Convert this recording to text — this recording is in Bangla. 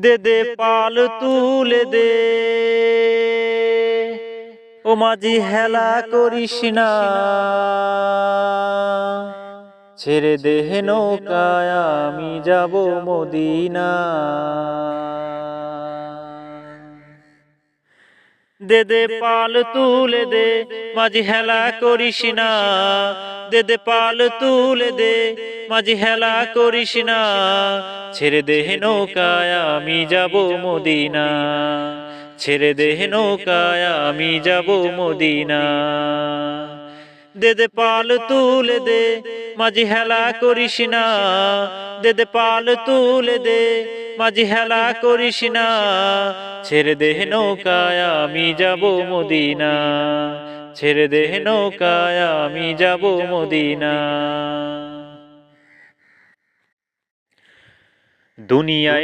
দে দে পাল তুলে দে, ও মাঝি হেলা করিস না, ছেড়ে দে নৌকায় আমি যাব মদিনা। দে দে পাল তুলে দে, মাঝি হেলা করিস না, দে দে পাল তুলে দে, মাঝি হেলা করিস না, ছেড়ে দে নৌকায় আমি যাব মদিনা, ছেড়ে দে নৌকায় আমি যাব মদিনা। দে দে পাল তুলে দে, মাঝি হেলা করিস না, দে দে পাল তুলে দে, মাঝি হেলা করিস না, ছেড়ে দে নৌকায় আমি যাব মদিনা, ছেড়ে দে নৌকায় আমি যাব মদিনা। দুনিয়ায়